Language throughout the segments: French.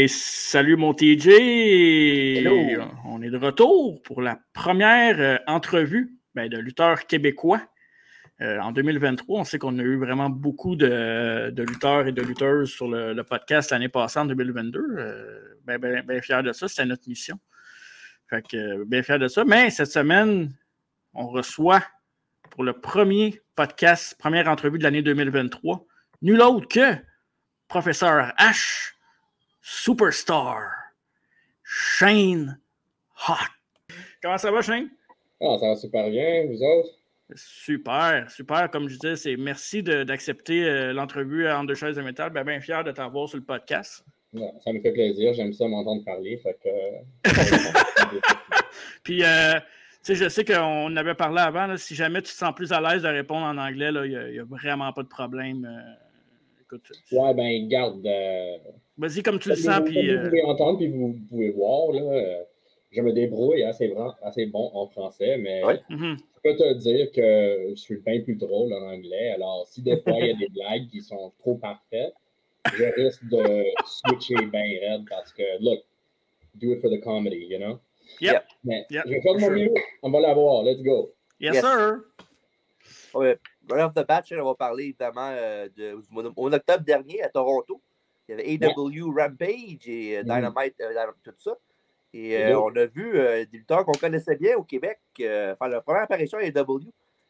Ben, salut mon TJ. Hello. On est de retour pour la première entrevue de lutteurs québécois en 2023. On sait qu'on a eu vraiment beaucoup de lutteurs et de lutteuses sur le podcast l'année passée en 2022. Ben fier de ça, c'était notre mission. Fait que bien fier de ça. Mais cette semaine, on reçoit pour le premier podcast, première entrevue de l'année 2023, nul autre que Professeur H. Superstar, Shane Hot. Comment ça va, Shane? Ah, ça va super bien, vous autres? Super, super. Comme je disais, merci d'accepter l'entrevue en deux chaises de métal. Bien fier de t'avoir sur le podcast. Ouais, ça me fait plaisir, j'aime ça m'entendre parler. Fait que... Puis, je sais qu'on avait parlé avant, là, si jamais tu te sens plus à l'aise de répondre en anglais, il n'y a vraiment pas de problème. Écoute, ouais, ben, garde. Vas-y comme tu le sens. Puis, vous pouvez entendre, puis vous pouvez voir, là, je me débrouille assez bon en français, mais je peux te dire que je suis bien plus drôle en anglais. Alors, si des fois, il y a des blagues qui sont trop parfaites, je risque de switcher bien raide parce que, look, do it for the comedy, you know? Yep. Mais je vais faire de mon mieux. On va l'avoir. Let's go. Yes, sir. Ouais. Right off the bat, on va parler évidemment au octobre dernier à Toronto. Il y avait AW Rampage et Dynamite, tout ça. Et on a vu des lutteurs qu'on connaissait bien au Québec faire leur première apparition à AW.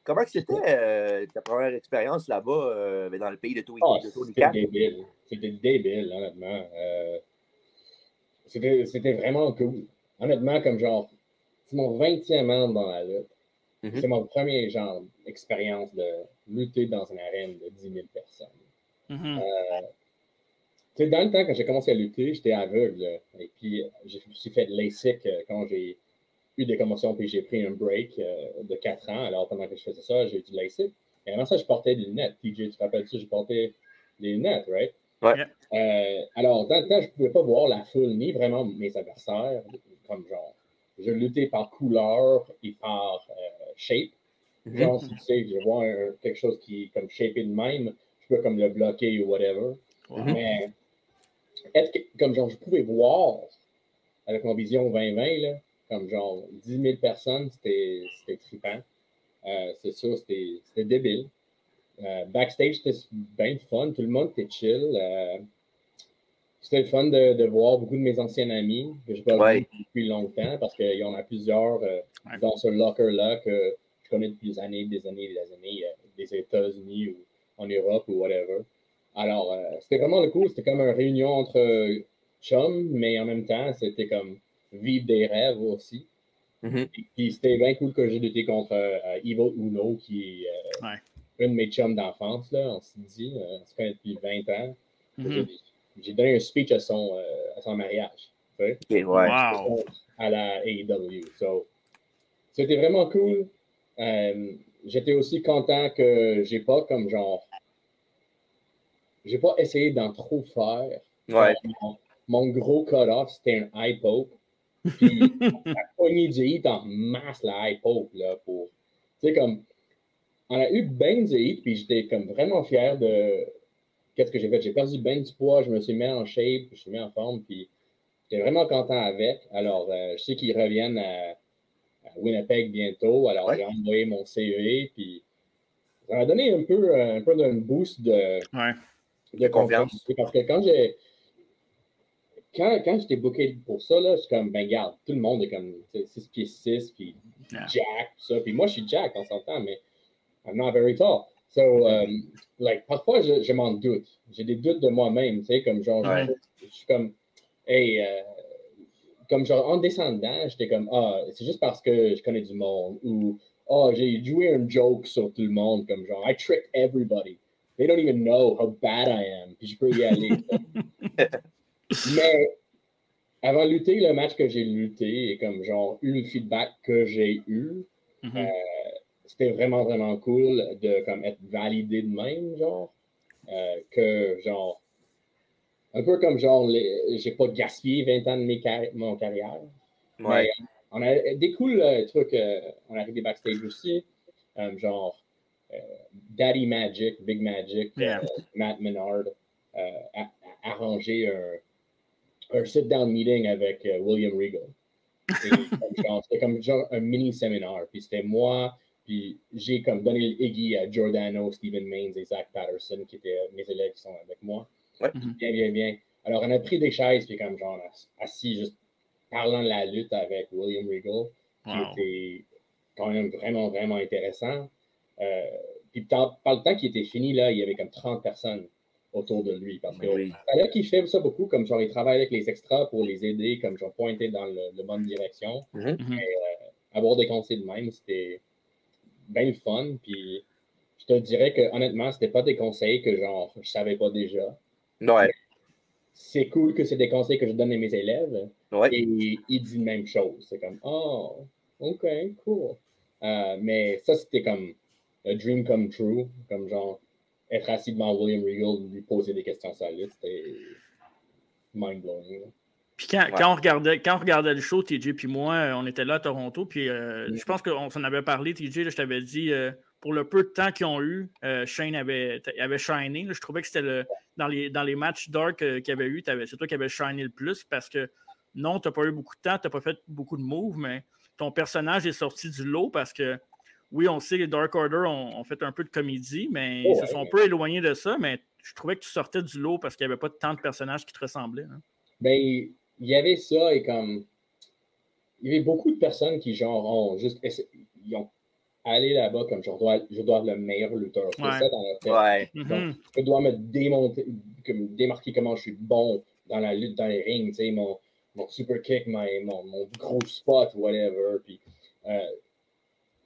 Comment c'était ta première expérience là-bas dans le pays de Tony Khan? C'était débile, honnêtement. C'était vraiment cool. Honnêtement, comme genre, c'est mon 20e an dans la lutte. C'est mon premier genre expérience de lutter dans une arène de 10 000 personnes. Dans le temps, quand j'ai commencé à lutter, j'étais aveugle. Et puis, je me suis fait LASIK quand j'ai eu des commotions, puis j'ai pris un break de 4 ans. Alors, pendant que je faisais ça, j'ai eu du LASIK. Et avant ça, je portais des lunettes. TJ, tu te rappelles-tu, je portais des lunettes, right? Ouais. Alors, dans le temps, je ne pouvais pas voir la foule, ni vraiment mes adversaires, comme genre, je luttais par couleur et par shape. Genre, si tu sais, je vois quelque chose qui est comme shapé de même, je peux comme le bloquer ou whatever. Mais, comme genre, je pouvais voir avec mon vision 2020, là, comme genre 10 000 personnes, c'était trippant. C'est sûr, c'était débile. Backstage, c'était bien fun. Tout le monde était chill. C'était le fun de voir beaucoup de mes anciens amis que je n'ai pas vu depuis longtemps parce qu'il y en a plusieurs dans ce locker-là que je connais depuis des années, des États-Unis ou en Europe ou whatever. Alors, c'était vraiment le cool. C'était comme une réunion entre chums, mais en même temps, c'était comme vivre des rêves aussi. Puis c'était bien cool que j'ai lutté contre Evil Uno, qui est une de mes chums d'enfance, là, on s'est dit. On se connaît depuis 20 ans. J'ai donné un speech à son mariage. Wow. À la AEW. So, c'était vraiment cool. J'étais aussi content que j'ai pas comme genre. J'ai pas essayé d'en trop faire. Mon gros cut-off, c'était un high poke. Puis, ça a pogné du hit en masse, la high poke, là, pour. Tu sais, comme. On a eu ben du hit, puis j'étais comme vraiment fier de. Qu'est-ce que j'ai fait? J'ai perdu ben du poids, je me suis mis en shape, je me suis mis en forme, puis j'étais vraiment content avec. Alors, je sais qu'ils reviennent à Winnipeg bientôt. Alors, j'ai envoyé mon CE, puis ça m'a donné un peu d'un boost de confiance. Parce que quand j'étais booké pour ça, là, je suis comme, ben, regarde, tout le monde est comme 6 pieds 6, puis Jack, tout ça. Puis moi, je suis Jack, on s'entend, mais I'm not very tall. So, parfois, je m'en doute. J'ai des doutes de moi-même, tu sais, comme genre, je suis comme, hey, comme genre, en descendant, j'étais comme, c'est juste parce que je connais du monde, ou, j'ai joué un joke sur tout le monde, comme genre, I tricked everybody. They don't even know how bad I am, puis je peux y aller. Mais, avant de lutter, le match que j'ai lutté, et comme genre, eu le feedback que j'ai eu, c'était vraiment, vraiment cool de comme être validé de même, genre, que genre, un peu comme genre, j'ai pas gaspillé 20 ans de mon carrière. Mais on a des cool trucs, on a des backstage aussi, genre Daddy Magic, Big Magic, Matt Menard a arrangé un sit-down meeting avec William Regal. C'était comme genre un mini-séminaire. Puis c'était moi, puis j'ai comme donné l'Iggy à Giordano, Stephen Maines et Zach Patterson, qui étaient mes élèves qui sont avec moi. Ouais. Bien. Alors, on a pris des chaises, puis comme genre assis, juste parlant de la lutte avec William Regal, qui était quand même vraiment intéressant. Puis par le temps qu'il était fini, là, il y avait comme 30 personnes autour de lui. Parce que là qu'il fait ça beaucoup, comme genre il travaille avec les extras pour les aider, comme genre pointer dans la bonne direction. Mais, avoir des conseils de même, c'était bien le fun. Puis je te dirais que honnêtement, c'était pas des conseils que genre je savais pas déjà. Ouais. C'est cool que c'est des conseils que je donne à mes élèves. Ouais. Et il dit la même chose. C'est comme oh, ok, cool. Mais ça, c'était comme a dream come true, comme genre être assis devant William Regal, lui poser des questions sur la lutte, c'était mind-blowing. Puis quand on regardait le show, TJ puis moi, on était là à Toronto, puis je pense qu'on s'en avait parlé, TJ, là, je t'avais dit, pour le peu de temps qu'ils ont eu, Shane avait shiné. Là, je trouvais que c'était dans les matchs dark qu'il y avait eu, c'est toi qui avais shiné le plus, parce que non, tu n'as pas eu beaucoup de temps, tu n'as pas fait beaucoup de moves, mais ton personnage est sorti du lot parce que oui, on sait que les Dark Order ont fait un peu de comédie, mais ils se sont un peu éloignés de ça, mais je trouvais que tu sortais du lot parce qu'il n'y avait pas tant de personnages qui te ressemblaient. Hein. Ben, il y avait ça et comme il y avait beaucoup de personnes qui genre ont juste ils ont allé là-bas comme je dois être le meilleur lutteur. C'est ça dans leur tête. Ouais. Donc, je dois me démarquer comment je suis bon dans la lutte, dans les rings, tu sais, mon super kick, mon gros spot, whatever. Puis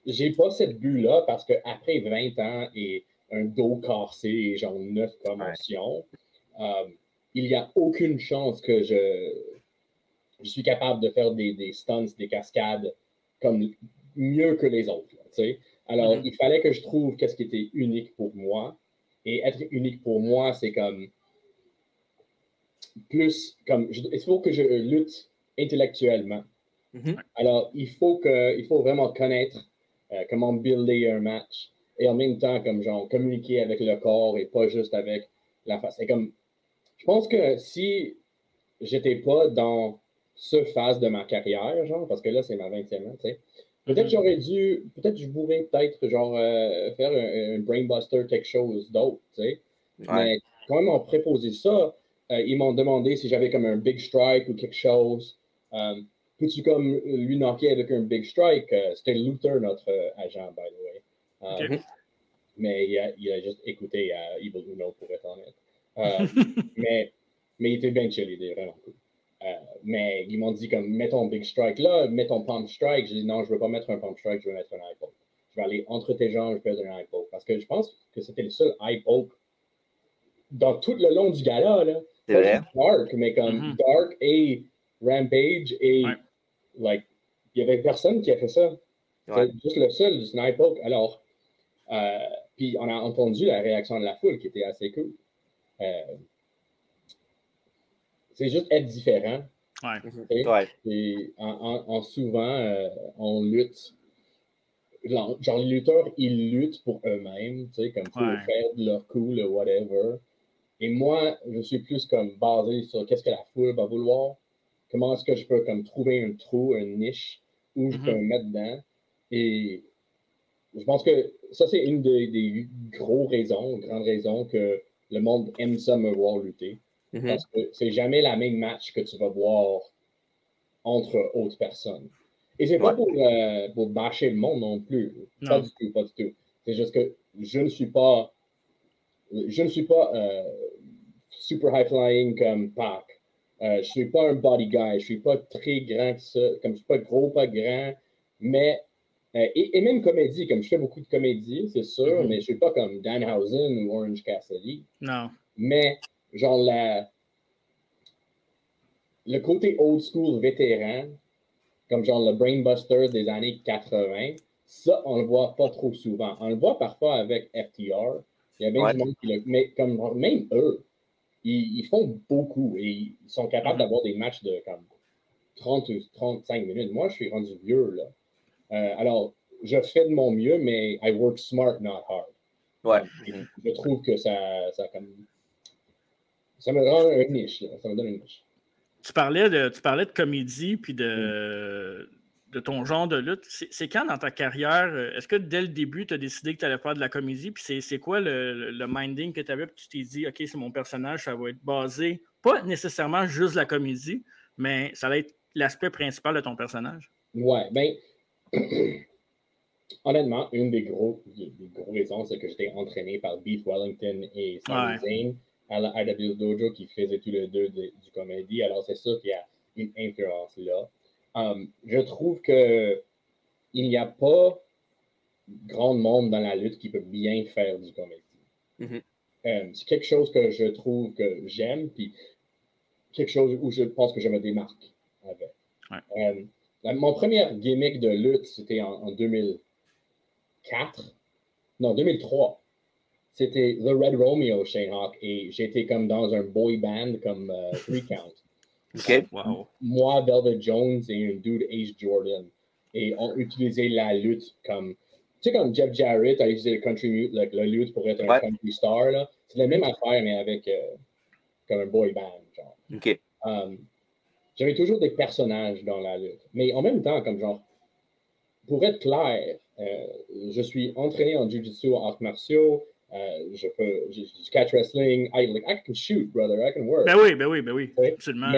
j'ai pas cette but-là parce qu'après 20 ans et un dos cassé et genre 9 commotions, il n'y a aucune chance que je suis capable de faire des stunts, des cascades comme mieux que les autres. Là, alors, il fallait que je trouve qu'est-ce qui était unique pour moi. Et être unique pour moi, c'est comme plus comme il faut que je lutte intellectuellement. Alors, il faut vraiment connaître comment builder un match et en même temps, comme genre, communiquer avec le corps et pas juste avec la face. C'est comme, je pense que si j'étais pas dans ce phase de ma carrière, genre, parce que là, c'est ma 20e année, tu sais, peut-être je pourrais peut-être, genre, faire un brainbuster, quelque chose d'autre, tu sais. Mais quand ils m'ont préposé ça, ils m'ont demandé si j'avais comme un big strike ou quelque chose. Peux-tu comme lui knocker avec un big strike? C'était Luther, notre agent, by the way. Mais il a juste écouté Evil Uno, pour être honnête. mais il était bien chill, il était vraiment cool. Mais ils m'ont dit comme, mets ton big strike là, mets ton pump strike. J'ai dit non, je ne veux pas mettre un pump strike, je veux mettre un eye poke. Je vais aller entre tes jambes, je vais faire un eye poke. Parce que je pense que c'était le seul eye poke dans tout le long du gala, là. C'est vrai. Dark, mais comme Dark et Rampage et like, il n'y avait personne qui a fait ça. C'est juste le seul du eye poke. Alors, puis on a entendu la réaction de la foule qui était assez cool. C'est juste être différent. Et en souvent, on lutte. Genre, les lutteurs, ils luttent pour eux-mêmes, tu sais, comme pour faire de leur cool, whatever. Et moi, je suis plus comme basé sur qu'est-ce que la foule va vouloir. Comment est-ce que je peux comme trouver un trou, une niche où je peux me mettre dedans. Et je pense que ça, c'est une des grandes raisons que le monde aime ça me voir lutter. Parce que c'est jamais la même match que tu vas voir entre autres personnes. Et c'est pas pour bâcher le monde non plus. Pas du tout. C'est juste que je ne suis pas super high flying comme Pac. Je suis pas un body guy. Je suis pas très grand que ça. Comme je suis pas gros, pas grand. Mais et même comédie, comme je fais beaucoup de comédie, c'est sûr, mais je suis pas comme Danhausen ou Orange Cassidy. Non. Mais genre le côté old school vétéran, comme genre le Brainbuster des années 80, ça, on le voit pas trop souvent. On le voit parfois avec FTR. Il y a bien du monde qui le... Mais comme même eux, ils font beaucoup et ils sont capables d'avoir des matchs de comme 30 ou 35 minutes. Moi, je suis rendu vieux, là. Alors, je fais de mon mieux, mais I work smart, not hard. Je trouve que ça me rend une niche, là. Ça me donne une niche. tu parlais de comédie puis de ton genre de lutte. C'est quand dans ta carrière, est-ce que dès le début, tu as décidé que tu allais faire de la comédie? Puis c'est quoi le minding que tu avais? Puis tu t'es dit, OK, c'est mon personnage, ça va être basé, pas nécessairement juste la comédie, mais ça va être l'aspect principal de ton personnage? Ouais, ben, honnêtement, une des gros raisons, c'est que j'étais entraîné par Beef Wellington et Sami Zayn à la IW Dojo qui faisaient tous les deux du comédie. Alors, c'est sûr qu'il y a une influence là. Je trouve que il n'y a pas grand monde dans la lutte qui peut bien faire du comédie. C'est quelque chose que je trouve que j'aime, puis quelque chose où je pense que je me démarque avec. Mon premier gimmick de lutte, c'était en 2004. Non, 2003. C'était The Red Romeo, Shane Hawk, et j'étais comme dans un boy band comme 3 Count. Wow. Moi, Velvet Jones et un dude Ace Jordan. Et on utilisait la lutte comme... Tu sais, comme Jeff Jarrett a utilisé le country la lutte pour être un country star, là. C'est la même affaire, mais avec comme un boy band, genre. J'avais toujours des personnages dans la lutte. Mais en même temps, comme genre, pour être clair, je suis entraîné en jiu-jitsu, en arts martiaux, je catch wrestling, I can shoot, brother, I can work. Ben oui, absolument.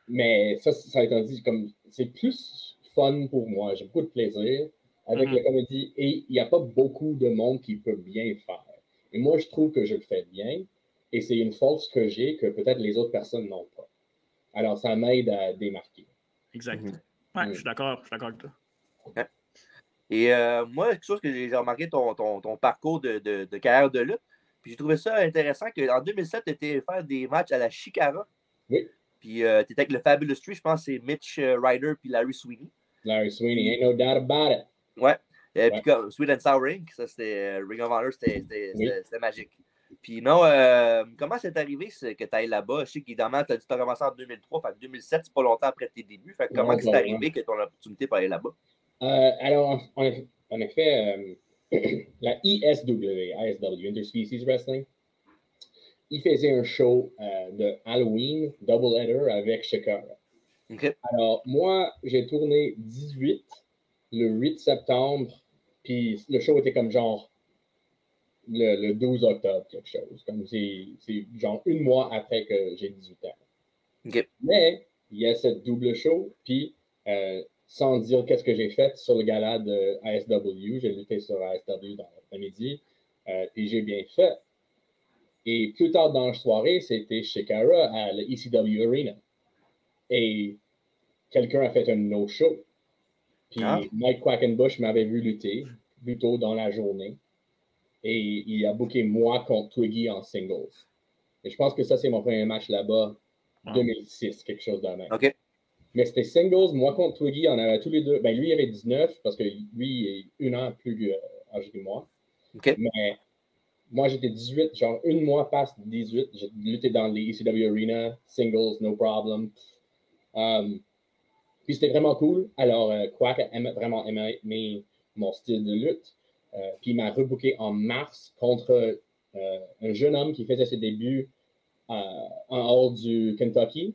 Mais ça étant dit, comme c'est plus fun pour moi, j'ai beaucoup de plaisir avec la comédie et il n'y a pas beaucoup de monde qui peut bien faire. Et moi, je trouve que je le fais bien et c'est une force que j'ai que peut-être les autres personnes n'ont pas. Alors, ça m'aide à démarquer. Exact. Ouais, je suis d'accord avec toi. Ouais. Et moi, quelque chose que j'ai remarqué ton parcours de carrière de lutte, puis j'ai trouvé ça intéressant qu'en 2007, tu étais faire des matchs à la Chikara. Oui. Puis tu étais avec le Fabulous Tree, je pense que c'est Mitch Ryder puis Larry Sweeney. Larry Sweeney, ain't no doubt about it. Ouais. Puis comme Sweet and Sour Inc., ça c'était Ring of Honor, c'était magique. Puis non, comment c'est arrivé que tu ailles là-bas? Je sais qu'évidemment, tu as dit que tu as commencé en 2003, fait que 2007, c'est pas longtemps après tes débuts. Fait que comment c'est arrivé que tu as l'opportunité pour aller là-bas? Alors, en effet, la ISW, Interspecies Wrestling, il faisait un show de Halloween, double header avec Shakara. Alors, moi, j'ai tourné 18 le 8 septembre, puis le show était comme genre le 12 octobre, quelque chose. Comme c'est genre un mois après que j'ai 18 ans. Mais il y a cette double show, puis sans dire qu'est-ce que j'ai fait sur le gala de ASW, j'ai lutté sur ASW dans l'après-midi, puis j'ai bien fait. Et plus tard dans la soirée, c'était Shikara à l'ECW Arena. Et quelqu'un a fait un no-show. Puis Mike Quackenbush m'avait vu lutter plus tôt dans la journée. Et il a booké moi contre Twiggy en singles. Et je pense que ça, c'est mon premier match là-bas, 2006, quelque chose de même. Mais c'était singles, moi contre Twiggy, on avait tous les deux. Ben, lui, il avait 19 parce que lui, il est 1 an plus âgé que moi. Mais moi, j'étais 18, genre 1 mois passe 18. J'ai lutté dans les ECW Arena, singles, no problem. Puis c'était vraiment cool. Alors, Quack a vraiment aimé mon style de lutte. Puis il m'a rebooké en mars contre un jeune homme qui faisait ses débuts en hors du Kentucky.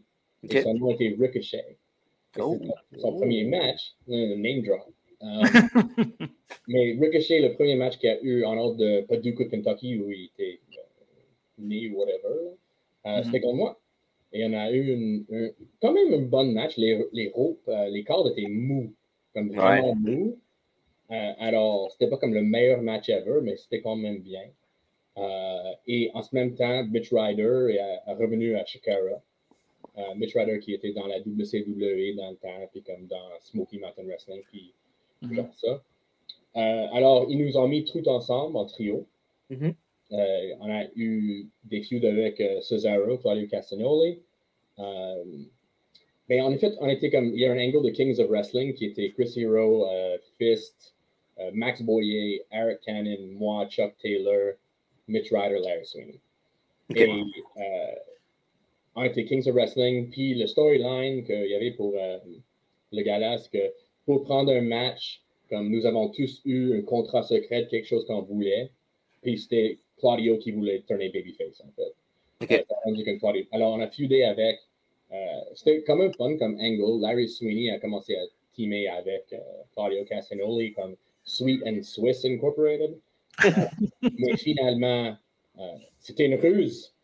Et son nom était Ricochet. Son premier match, name drop. Mais Ricochet, le premier match qu'il a eu en hors de Paducah, Kentucky, où il était né ou whatever, c'était contre moi. Et on a eu quand même un bon match. Les ropes, les cordes étaient mous, comme vraiment mous. Alors, c'était pas comme le meilleur match ever, mais c'était quand même bien. Et en ce même temps, Mitch Ryder est revenu à Shikara. Mitch Ryder qui était dans la WCW dans le temps, puis comme dans Smoky Mountain Wrestling, puis genre ça. Alors, ils nous ont mis tout ensemble en trio. On a eu des feuds avec Cesaro, Claudio Castagnoli. Mais en effet, on était comme, il y a un angle de Kings of Wrestling qui était Chris Hero, Fist, Max Boyer, Eric Cannon, moi, Chuck Taylor, Mitch Ryder, Larry Sweeney. Et on était Kings of Wrestling. Puis le storyline qu'il y avait pour le gala, c'est que pour prendre un match, comme nous avons tous eu un contrat secret, quelque chose qu'on voulait, puis c'était Claudio qui voulait tourner babyface, en fait. Alors, on a feudé avec, C'était quand même fun comme angle. Larry Sweeney a commencé à teamer avec Claudio Castagnoli comme Sweet and Swiss Incorporated. Mais finalement, c'était une ruse.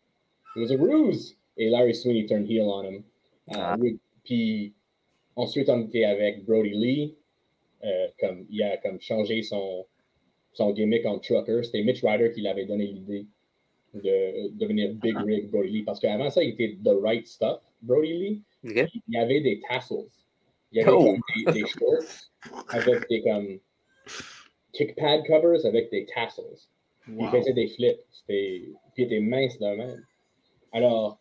It was a ruse. Et Larry Sweeney turned heel on him. Puis ensuite, on était avec Brody Lee. Il a comme changé son gimmick en trucker. C'était Mitch Ryder qui l'avait donné l'idée de devenir Big Rig Brody Lee. Parce qu'avant ça, il était The Right Stuff, Brody Lee. Okay. Il y avait des tassels. Il y avait comme des shorts avec des comme kick pad covers avec des tassels. Wow. Il faisait des flips. Puis il était mince de même. Alors,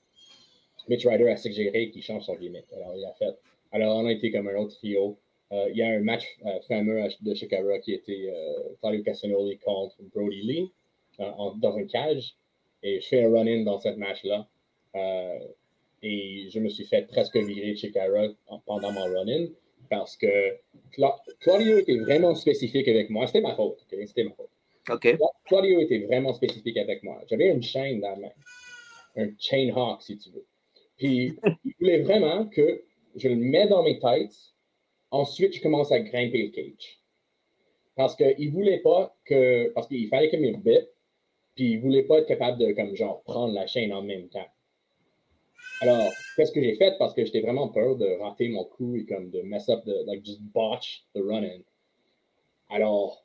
Mitch Ryder a suggéré qu'il change son gimmick. Alors, il a fait. Alors, on a été comme un autre trio. Il y a un match fameux de Chicago qui était Claudio Castagnoli contre Brody Lee dans une cage. Et je fais un run-in dans cette match-là. Et je me suis fait presque virer de Chicago pendant mon run-in parce que Claudio était vraiment spécifique avec moi. C'était ma faute. Okay? C'était ma faute. Okay. Claudio était vraiment spécifique avec moi. J'avais une chaîne dans la main. Un chain hawk, si tu veux. Puis, il voulait vraiment que je le mette dans mes tights. Ensuite, je commence à grimper le cage. Parce qu'il ne voulait pas que... Parce qu'il fallait qu'il me bite. Puis, il ne voulait pas être capable de, comme genre, prendre la chaîne en même temps. Alors, qu'est-ce que j'ai fait? Parce que j'étais vraiment peur de rater mon coup et comme de mess up, like just botch the run-in. Alors,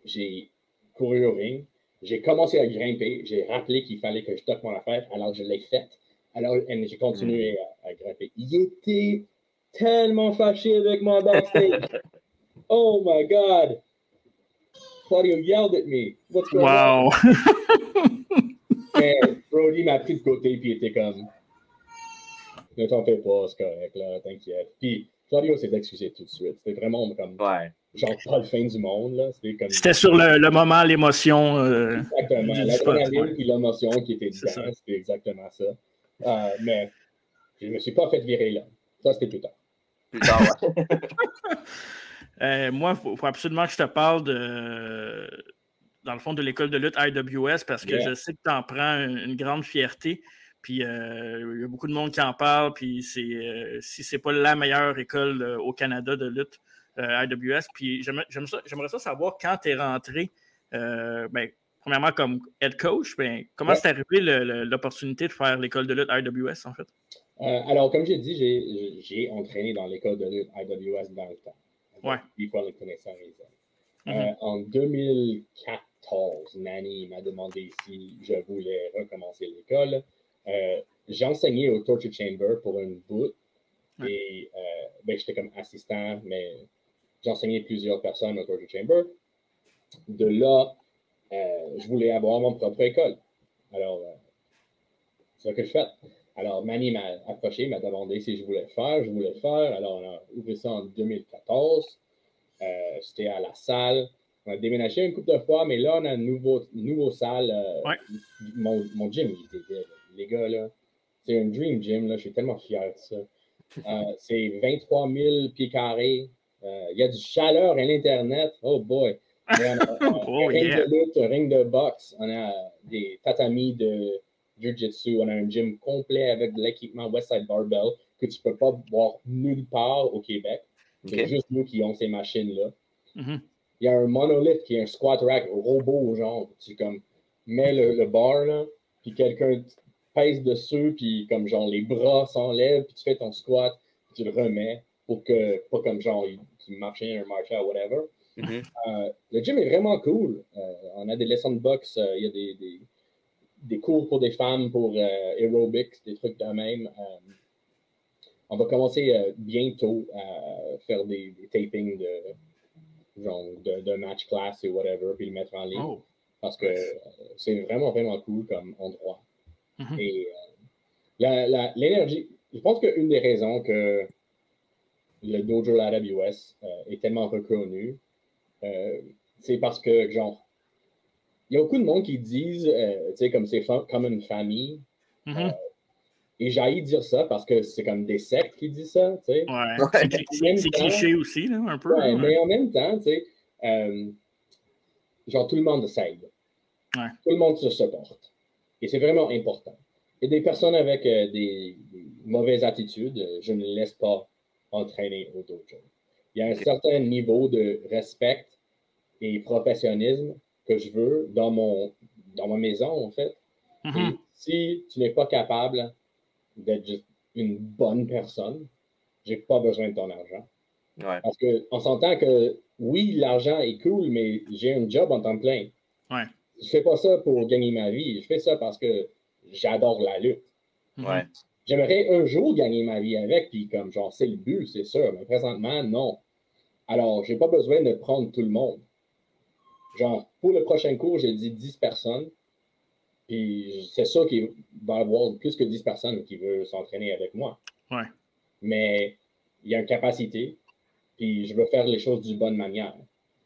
j'ai couru au ring. J'ai commencé à grimper. J'ai rappelé qu'il fallait que je toque mon affaire. Alors, je l'ai fait. Alors, j'ai continué à grimper. Il était tellement fâché avec moi backstage. Oh my God! Claudio yelled at me. What's going on? Et Brody m'a pris de côté et était comme... Ne t'en fais pas, c'est correct, là, t'inquiète. Puis Claudio s'est excusé tout de suite. C'était vraiment comme... Ouais. Genre pas le fin du monde, là. C'était sur le moment, l'émotion. Exactement. L'adrénaline et l'émotion qui était dedans, c'était exactement ça. Mais je ne me suis pas fait virer là. Ça, c'était plus tard. Plus tard, ouais. Moi, il faut absolument que je te parle dans le fond, de l'école de lutte IWS parce que je sais que tu en prends une grande fierté. Puis, il y a beaucoup de monde qui en parle. Puis, si c'est pas la meilleure école au Canada de lutte IWS. Puis, j'aimerais ça savoir quand tu es rentré, premièrement, comme head coach, comment c'est arrivé l'opportunité de faire l'école de lutte IWS, en fait? Alors, comme j'ai dit, j'ai entraîné dans l'école de lutte IWS dans le temps. Ouais. Before les connaissances. En 2014, Nani m'a demandé si je voulais recommencer l'école. J'ai enseigné au Torture Chamber pour une bout. Et j'étais comme assistant, mais j'enseignais plusieurs personnes au Torture Chamber. De là, je voulais avoir mon propre école. Alors, c'est ce que je fais. Alors, Manny m'a approché, m'a demandé si je voulais le faire. Je voulais le faire. Alors, on a ouvert ça en 2014. C'était à la salle. On a déménagé une couple de fois, mais là, on a une nouveau salle. Mon gym, il était vide. Les gars, là, c'est un dream gym. Là, je suis tellement fier de ça. C'est 23 000 pieds carrés. Il y a du chaleur à l'Internet. Oh boy! On a un ring de lutte, un ring de boxe. On a des tatamis de Jiu-Jitsu. On a un gym complet avec de l'équipement Westside Barbell que tu ne peux pas voir nulle part au Québec. C'est juste nous qui avons ces machines-là. Mm-hmm. Il y a un monolith qui est un squat rack robot, genre. Tu comme mets le bar, là, puis quelqu'un pèse dessus, puis comme genre les bras s'enlèvent, puis tu fais ton squat, puis tu le remets pour que, pas comme genre tu marchais un marché ou whatever. Mm-hmm. Le gym est vraiment cool. On a des leçons de boxe, il y a des cours pour des femmes, pour aerobics, des trucs de même. On va commencer bientôt à faire des tapings de match class et whatever, puis le mettre en ligne. Oh. Parce que c'est vraiment, vraiment cool comme endroit. Mm-hmm. Et l'énergie, je pense qu'une des raisons que le dojo IWS est tellement reconnu, c'est parce que, genre, il y a beaucoup de monde qui disent, tu sais, comme c'est comme une famille. Mm-hmm. Et j'ai haï dire ça parce que c'est comme des sectes qui disent ça, tu sais. Ouais. C'est cliché aussi, là, un peu. Ouais, mais en même temps, tu sais, genre tout le monde s'aide. Ouais. Tout le monde se supporte. Et c'est vraiment important. Et des personnes avec des mauvaises attitudes, je ne les laisse pas entraîner au dojo. Il y a un certain niveau de respect et professionnalisme que je veux dans ma maison, en fait. Et si tu n'es pas capable d'être juste une bonne personne, j'ai pas besoin de ton argent. Ouais. Parce qu'on s'entend que oui, l'argent est cool, mais j'ai un job en temps plein. Ouais. Je fais pas ça pour gagner ma vie. Je fais ça parce que j'adore la lutte. Ouais. J'aimerais un jour gagner ma vie avec, puis comme genre, c'est le but, c'est sûr. Mais présentement, non. Alors, j'ai pas besoin de prendre tout le monde. Genre, pour le prochain cours, j'ai dit 10 personnes. Puis c'est sûr qu'il va y avoir plus que 10 personnes qui veulent s'entraîner avec moi. Ouais. Mais il y a une capacité, puis je veux faire les choses d'une bonne manière.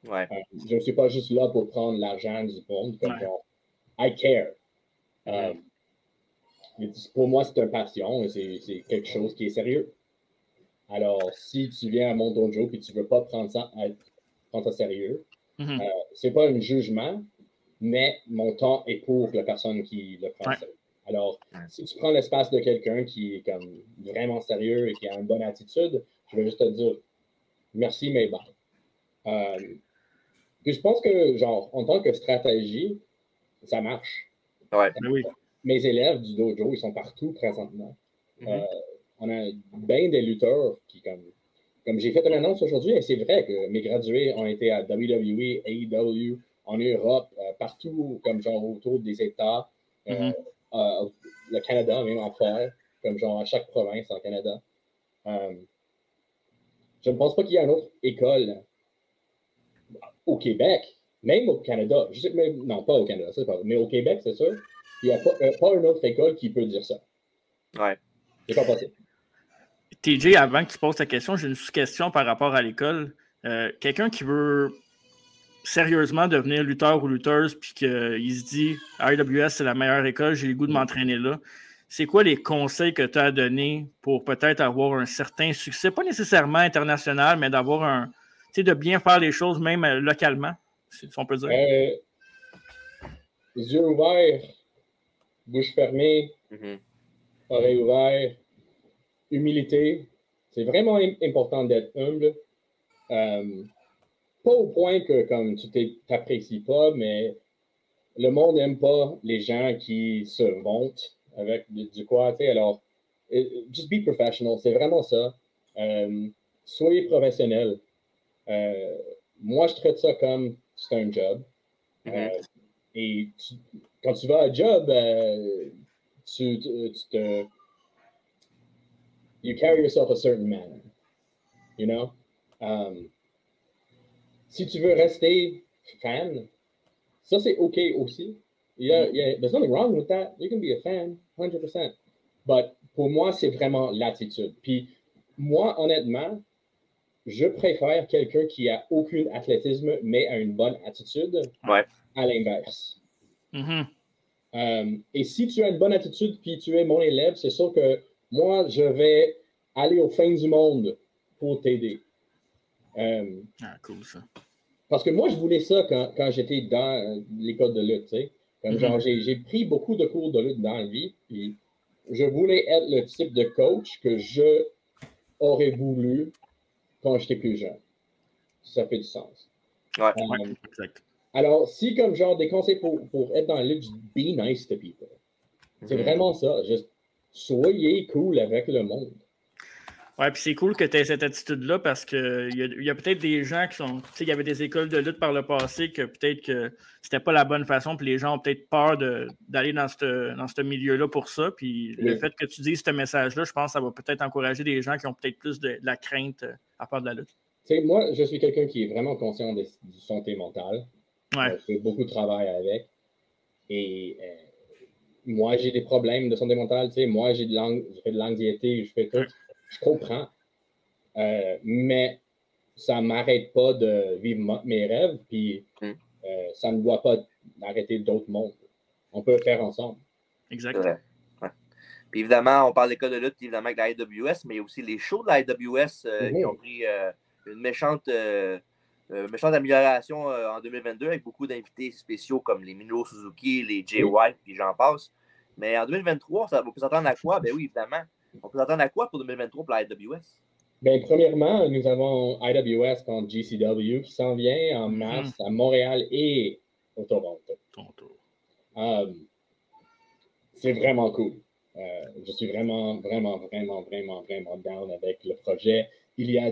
Ouais. Je ne suis pas juste là pour prendre l'argent du monde, comme genre, I care. Pour moi, c'est une passion, c'est quelque chose qui est sérieux. Alors, si tu viens à mon dojo et tu ne veux pas prendre ça sérieux, c'est pas un jugement, mais mon temps est pour la personne qui le prend sérieux. Alors, si tu prends l'espace de quelqu'un qui est comme vraiment sérieux et qui a une bonne attitude, je vais juste te dire merci, mais bye. Puis je pense que, genre, en tant que stratégie, ça marche. Ouais. Oui. Mes élèves du dojo, ils sont partout présentement. On a bien des lutteurs qui, comme j'ai fait une annonce aujourd'hui, et c'est vrai que mes gradués ont été à WWE, AEW, en Europe, partout, comme genre autour des États, le Canada, même en faire, comme genre à chaque province en Canada. Je ne pense pas qu'il y ait une autre école au Québec, même au Canada. Je sais, non, pas au Canada, c'est pas vrai, mais au Québec, c'est sûr. Il n'y a pas une autre école qui peut dire ça. Ouais. C'est pas possible. TJ, avant que tu poses ta question, j'ai une sous-question par rapport à l'école. Quelqu'un qui veut sérieusement devenir lutteur ou lutteuse, puis qu'il se dit AWS, c'est la meilleure école, j'ai le goût de m'entraîner là. C'est quoi les conseils que tu as à donner pour peut-être avoir un certain succès, pas nécessairement international, mais d'avoir un, tu sais, de bien faire les choses même localement, si on peut dire? Les yeux ouverts, bouche fermée, oreilles ouvertes, humilité. C'est vraiment important d'être humble. Pas au point que comme tu t'apprécies pas, mais le monde n'aime pas les gens qui se vantent avec du quoi, tu sais. Alors, just be professional, c'est vraiment ça. Soyez professionnel. Moi, je traite ça comme c'est un job. Et quand tu vas à job, you carry yourself a certain manner, you know? Si tu veux rester fan, ça c'est OK aussi. There's nothing wrong with that. You can be a fan, 100%. But pour moi, c'est vraiment l'attitude. Puis moi, honnêtement, je préfère quelqu'un qui a aucun athlétisme, mais a une bonne attitude, à l'inverse. Et si tu as une bonne attitude, puis tu es mon élève, c'est sûr que moi, je vais aller au fin du monde pour t'aider. Cool ça. Parce que moi, je voulais ça quand j'étais dans l'école de lutte, tu sais. Comme genre, j'ai pris beaucoup de cours de lutte dans la vie, puis je voulais être le type de coach que je aurais voulu quand j'étais plus jeune. Ça fait du sens. Exact. Alors, si comme genre des conseils pour être dans la lutte, be nice to people. C'est vraiment ça. Juste soyez cool avec le monde. Ouais, puis c'est cool que tu aies cette attitude-là parce qu'il y a peut-être des gens qui sont. Tu sais, il y avait des écoles de lutte par le passé que peut-être que c'était pas la bonne façon, puis les gens ont peut-être peur d'aller dans ce milieu-là pour ça. Puis le fait que tu dises ce message-là, je pense que ça va peut-être encourager des gens qui ont peut-être plus de la crainte à part de la lutte. Tu sais, moi, je suis quelqu'un qui est vraiment conscient de santé mentale. Ouais. Je fais beaucoup de travail avec. Et moi, j'ai des problèmes de santé mentale. Tu sais, moi, je fais de l'anxiété, je fais tout. Je comprends. Mais ça ne m'arrête pas de vivre mes rêves. Puis ça ne doit pas arrêter d'autres mondes. On peut le faire ensemble. Exact. Puis évidemment, on parle d'école de lutte, évidemment, avec la AWS, mais il y a aussi les shows de la AWS qui ont pris une méchante amélioration en 2022 avec beaucoup d'invités spéciaux comme les Minoru Suzuki, les Jay White, puis j'en passe. Mais en 2023, on peut s'attendre à quoi? Ben oui, évidemment. On peut s'attendre à quoi pour 2023 pour la AWS? Ben, premièrement, nous avons IWS contre GCW qui s'en vient en mars à Montréal et au Toronto. C'est vraiment cool. Je suis vraiment down avec le projet. Il y a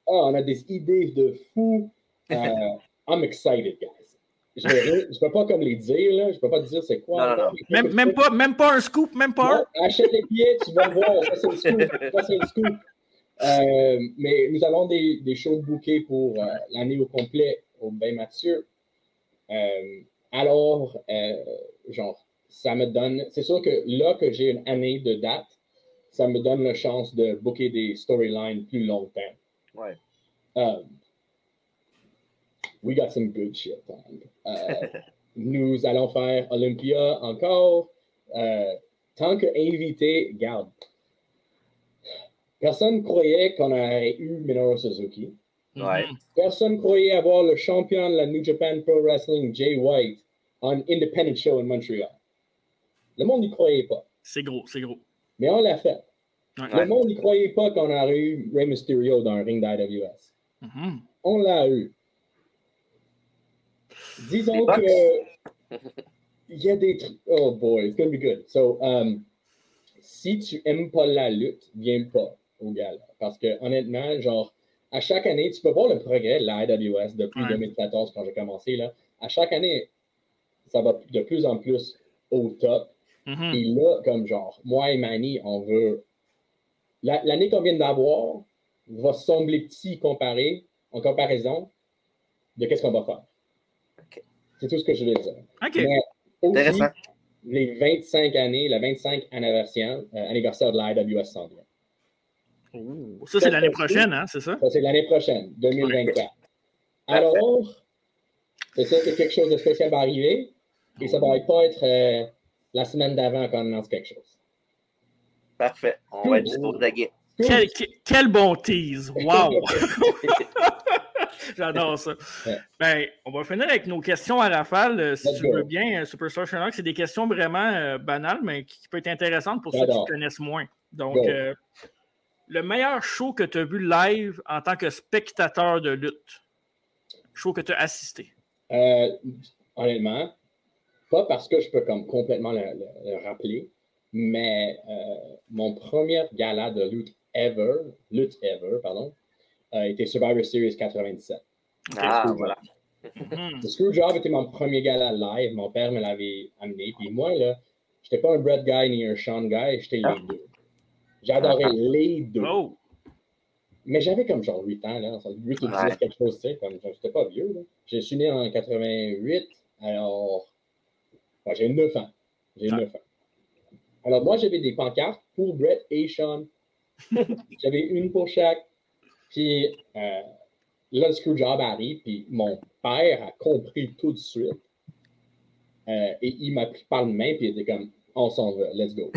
on a des idées de fou. I'm excited, guys. Je ne peux pas comme les dire, là. Je ne peux pas te dire c'est quoi. Non. Même pas un scoop, même pas un. Achète les billets, tu vas voir. Ça, c'est le scoop. Mais nous avons des shows bookés pour l'année au complet au Bain Mathieu. Alors, genre, ça me donne. C'est sûr que là que j'ai une année de date, ça me donne la chance de booker des storylines plus longtemps. Ouais. We got some good shit. Nous allons faire Olympia encore. Tant qu'invité, garde. Personne ne croyait qu'on aurait eu Minoru Suzuki. Ouais. Personne ne croyait avoir le champion de la New Japan Pro Wrestling, Jay White, en independent show in Montreal. Le monde n'y croyait pas. C'est gros. Mais on l'a fait. Ouais. Le monde n'y croyait pas qu'on aurait eu Rey Mysterio dans un ring d'IWS. On l'a eu. Disons que il y a des trucs. Oh boy, it's gonna be good. So, si tu aimes pas la lutte, viens pas au gala. Parce que honnêtement, genre, à chaque année, tu peux voir le progrès de la IWS depuis 2014 quand j'ai commencé là. À chaque année, ça va de plus en plus au top. Et là, comme genre, moi et Manny, on veut. L'année qu'on vient d'avoir va sembler petit en comparaison de qu'est-ce qu'on va faire. Okay. C'est tout ce que je veux dire. Okay. Mais aussi, les 25 années, le 25 anniversaire de la IWS s'en vient. Ça, c'est l'année prochaine, hein, c'est ça? Ça, c'est l'année prochaine, 2024. Ouais. Alors, c'est ça, c'est quelque chose de spécial va arriver. Et ça va pas être la semaine d'avant qu'on annonce quelque chose. Parfait. On va être dispo de quel bon tease! Wow! J'adore ça. Ouais. Ben, on va finir avec nos questions à rafale, si tu veux bien, Superstar Sherlock. C'est des questions vraiment banales, mais qui peuvent être intéressantes pour ceux qui connaissent moins. Donc, le meilleur show que tu as vu live en tant que spectateur de lutte? Show que tu as assisté? Honnêtement, pas parce que je peux comme complètement le rappeler, mais mon premier gala de lutte ever, était Survivor Series 97. Voilà. Le Screwjob était mon premier gala live. Mon père me l'avait amené. Puis moi, là, j'étais pas un Brett guy ni un Sean guy, j'étais les deux. J'adorais les deux. Oh. Mais j'avais comme genre 8 ans, là. 8 ou 10, quelque chose, tu sais. Comme j'étais pas vieux, là. Je suis né en 88, alors. Ouais, j'ai 9 ans. Alors, moi, j'avais des pancartes pour Brett et Sean. J'avais une pour chaque. Puis là, le Screwjob arrive, puis mon père a compris tout de suite. Et il m'a pris par le main, puis il était comme, on s'en va, let's go.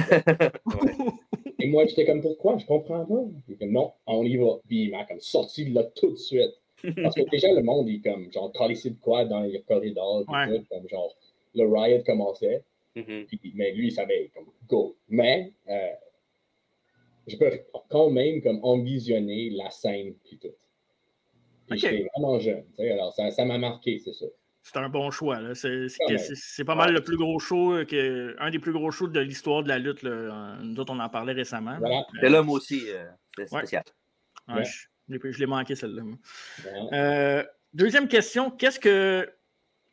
Et moi, j'étais comme, pourquoi? Je comprends pas. Il était comme, non, on y va. Puis il m'a comme sorti de là tout de suite. Parce que déjà, le monde, il comme, genre, calissé de quoi dans les corridors, puis tout, comme, genre, le riot commençait. Mais lui, il savait, comme, go. Mais, je peux quand même comme envisionner la scène puis tout. Puis j'étais vraiment jeune, tu sais, alors ça m'a marqué, c'est ça. C'est un bon choix, là. C'est pas mal le plus gros show, un des plus gros shows de l'histoire de la lutte, là. Nous autres, on en parlait récemment. Voilà. C'est l'homme aussi, c'est spécial. Ouais. Je l'ai manqué, celle-là. Deuxième question, qu'est-ce que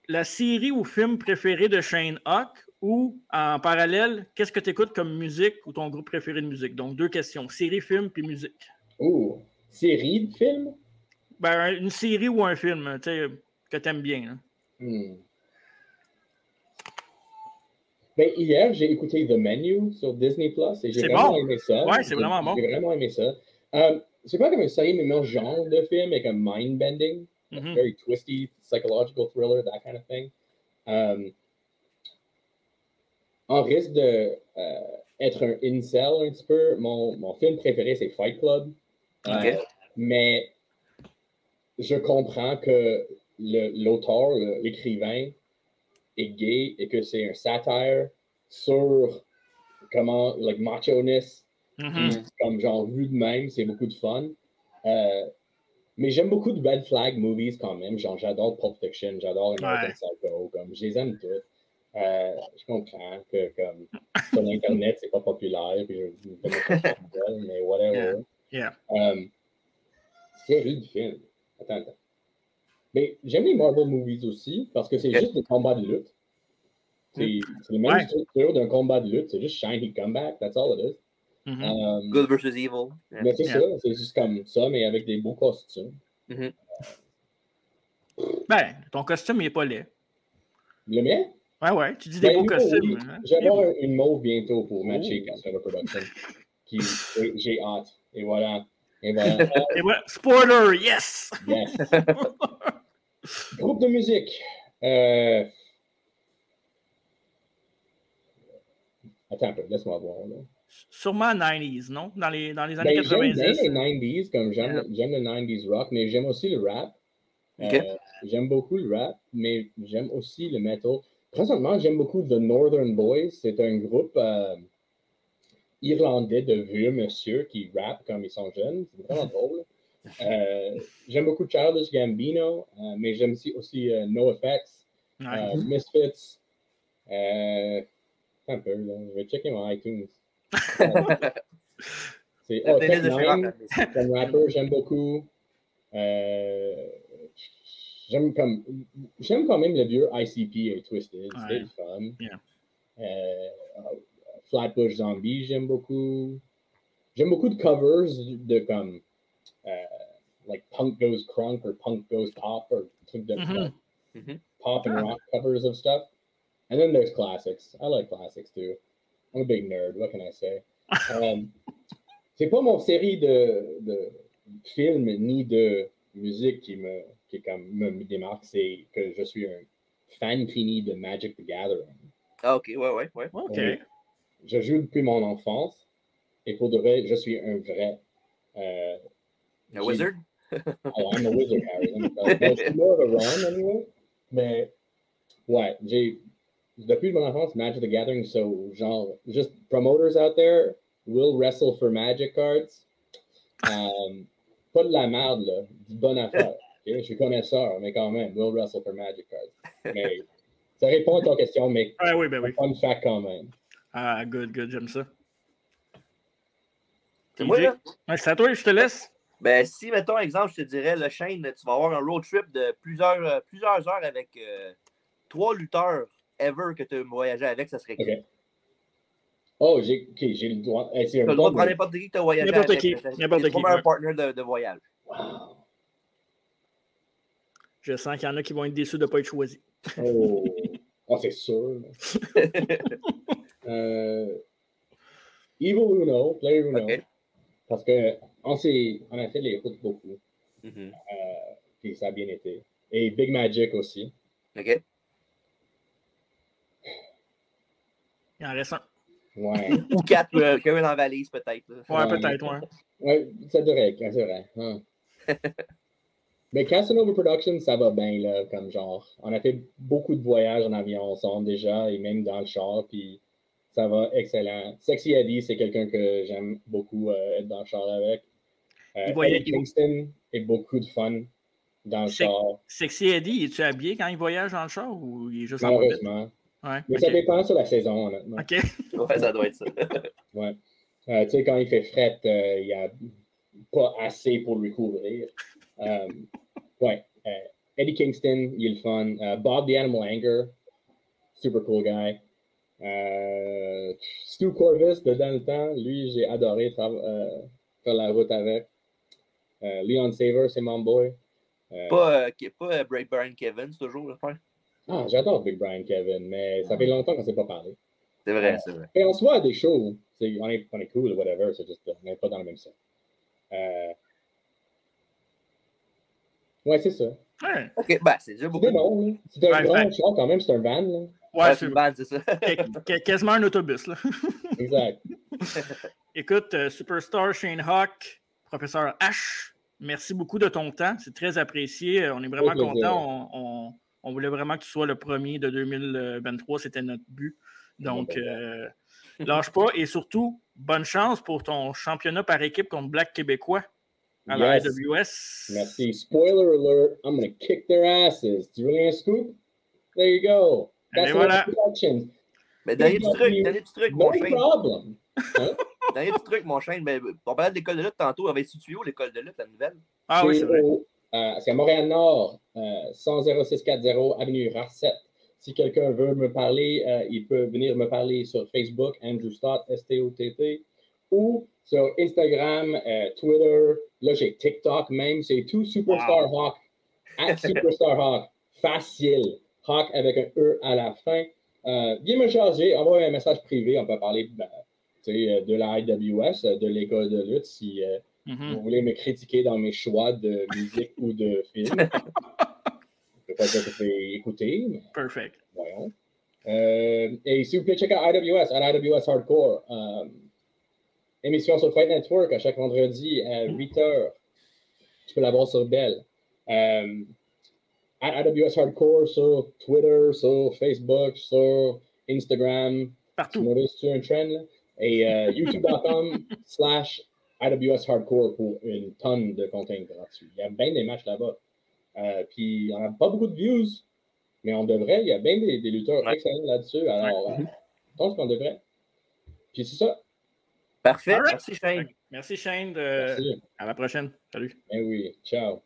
la série ou film préféré de Shane Hawk? Ou, en parallèle, qu'est-ce que tu écoutes comme musique ou ton groupe préféré de musique? Donc, 2 questions. Série, film, puis musique. Oh, série de film? Ben, une série ou un film, tu sais, que tu aimes bien. Ben, hier, j'ai écouté The Menu sur Disney+, et j'ai vraiment aimé ça. Ouais, c'est vraiment bon. J'ai vraiment aimé ça. C'est pas comme une série, mais mon genre de film, mais comme mind-bending. Very twisty, psychological thriller, that kind of thing. En risque d'être un incel un petit peu, mon film préféré, c'est Fight Club. Mais je comprends que l'auteur, l'écrivain, est gay et que c'est un satire sur comment, like, macho-ness, Mhm. comme genre vu de même, c'est beaucoup de fun. Mais j'aime beaucoup de Red Flag movies quand même. Genre, j'adore Pulp Fiction, j'adore American Ouais. Psycho, comme, je les aime toutes. Je comprends que, comme, sur Internet, c'est pas populaire, puis je vais me faire chier de gueule, mais whatever. Yeah. Série de films. Attends. Mais j'aime les Marvel movies aussi, parce que c'est juste des combats de lutte. C'est la même structure d'un combat de lutte, c'est juste shiny comeback, that's all it is. Good versus evil. Yeah. Mais c'est ça, c'est juste comme ça, mais avec des beaux costumes. Ben, ton costume, il n'est pas laid. Le mien? Ouais, tu dis des beaux costumes. Oui. Hein? Je vais avoir une mauve bientôt pour matcher Castle Production. J'ai hâte. Et voilà. Et voilà, Spoiler, yes! Yes! Groupe de musique. Attends un peu, laisse-moi voir. Là. Sûrement 90s, non? Dans les années 90. J'aime les 90s, comme j'aime le 90s rock, mais j'aime aussi le rap. J'aime beaucoup le rap, mais j'aime aussi le metal. Présentement, j'aime beaucoup The Northern Boys. C'est un groupe irlandais de vieux monsieur qui rappe comme ils sont jeunes. C'est vraiment drôle. J'aime beaucoup Childish Gambino, mais j'aime aussi NoFX, Misfits. Un peu, là. Je vais checker mon iTunes. C'est Tech9, comme rappeur, j'aime beaucoup. J'aime quand même le vieux ICP et Twisted. C'était fun. Flatbush Zombie, j'aime beaucoup. J'aime beaucoup de covers de comme like Punk Goes Crunk or Punk Goes Pop or trucs de pop and rock covers of stuff. And then there's classics. I like classics too. I'm a big nerd. What can I say? C'est pas mon série de films ni de musique qui me démarque, c'est que je suis un fan fini de Magic the Gathering. Ah, ok, ouais. Ok. Je joue depuis mon enfance et pour de vrai, je suis un vrai. A wizard? Oh, I'm a wizard, Harry. Je suis more of a Ron, anyway. Mais, ouais, depuis mon enfance, Magic the Gathering, so, genre, just promoters out there will wrestle for Magic cards. Pas de la merde, là. Du bon affaire. Okay? Je suis connaisseur, mais quand même, will wrestle for Magic cards. Mais ça répond à ton question, mais oui. fun fact quand même. Ah, good, j'aime ça. C'est moi, là? Ouais, c'est à toi, je te laisse. Ben, si, mettons, exemple, je te dirais, le Shane, tu vas avoir un road trip de plusieurs heures avec 3 lutteurs ever que tu as voyagé avec, ça serait qui? Okay. Oh, j'ai le droit. Tu as le droit de prendre n'importe qui que tu as voyagé avec. N'importe qui. C'est un partner de voyage. Wow. Je sens qu'il y en a qui vont être déçus de ne pas être choisis. Oh, c'est sûr. Evil Uno, Player Uno. Okay. Parce qu'on a fait les routes beaucoup. Puis ça a bien été. Et Big Magic aussi. OK. Il en reste un. Ouais. Ou 4 quand même en valise, peut-être. Ouais, peut-être, ouais. Ouais, c'est vrai. Hein. Mais Casanova Productions, ça va bien, là, comme genre. On a fait beaucoup de voyages en avion ensemble déjà, et même dans le char, puis ça va excellent. Sexy Eddie, c'est quelqu'un que j'aime beaucoup être dans le char avec. Eddie Kingston est beaucoup de fun dans le char. Sexy Eddie, es-tu habillé quand il voyage dans le char ou il est juste malheureusement. Ouais, mais ça dépend sur la saison, honnêtement. OK. Ouais, ça doit être ça. Ouais. Tu sais, quand il fait fret, il n'y a pas assez pour lui couvrir. Ouais. Eddie Kingston, il est le fun. Bob the Animal Anger, super cool guy. Stu Corvus, de dans le temps, lui, j'ai adoré faire la route avec. Leon Saver, c'est mon boy. Pas Brian Kevin, c'est toujours le frère. Ah, j'adore Big Brian Kevin, mais ça fait longtemps qu'on ne s'est pas parlé. C'est vrai, c'est vrai. Et on se voit à des shows, on est cool ou whatever, c'est juste on n'est pas dans le même set. Ouais, c'est ça. Ouais. OK, ben, c'est déjà beaucoup. C'est bon, c'est un grand char quand même, c'est un van, là. Ouais, c'est une van, c'est ça. Quasiment un autobus, là. Exact. Écoute, Superstar Shane Hawk, Professeur H, merci beaucoup de ton temps. C'est très apprécié. On est vraiment contents. On voulait vraiment que tu sois le premier de 2023. C'était notre but Donc, lâche pas. Et surtout, bonne chance pour ton championnat par équipe contre Black Québécois à la AWS. Merci. Spoiler alert, I'm going to kick their asses. Tu veux un scoop? There you go. That's voilà. Mais dernier petit truc, mon Shane. Problem. Hein? Dernier petit truc, mon Shane. Mais on parlait de l'école de lutte tantôt. Avait situé où l'école de lutte, la nouvelle? Ah oui, c'est vrai. C'est à Montréal-Nord, 10640 Avenue Racette. Si quelqu'un veut me parler, il peut venir me parler sur Facebook, Andrew Stott, S-T-O-T-T, ou sur Instagram, Twitter. Là, j'ai TikTok même. C'est tout Superstar Hawk. At Superstar Hawk. Facile. Hawk avec un E à la fin. Viens me charger, envoie un message privé. On peut parler de la IWS, de l'école de lutte, si vous voulez me critiquer dans mes choix de musique ou de film. Je ne peux pas dire que je vais écouter. Mais perfect. Voyons. Et s'il vous plaît, check out IWS, à IWS Hardcore. Émission sur Fight Network à chaque vendredi à 8h. Tu peux la voir sur Bell. À IWS Hardcore sur Twitter, sur Facebook, sur Instagram. Partout. Tu as un trend, là? Et youtube.com/IWS Hardcore pour une tonne de contenu gratuit. Il y a bien des matchs là-bas. Puis on n'a pas beaucoup de views, mais on devrait. Il y a bien des lutteurs excellents là-dessus. Alors, je pense qu'on devrait. Puis c'est ça. Parfait. Right. Merci, Shane. Merci, Shane. Merci. À la prochaine. Salut. Ben oui. Ciao.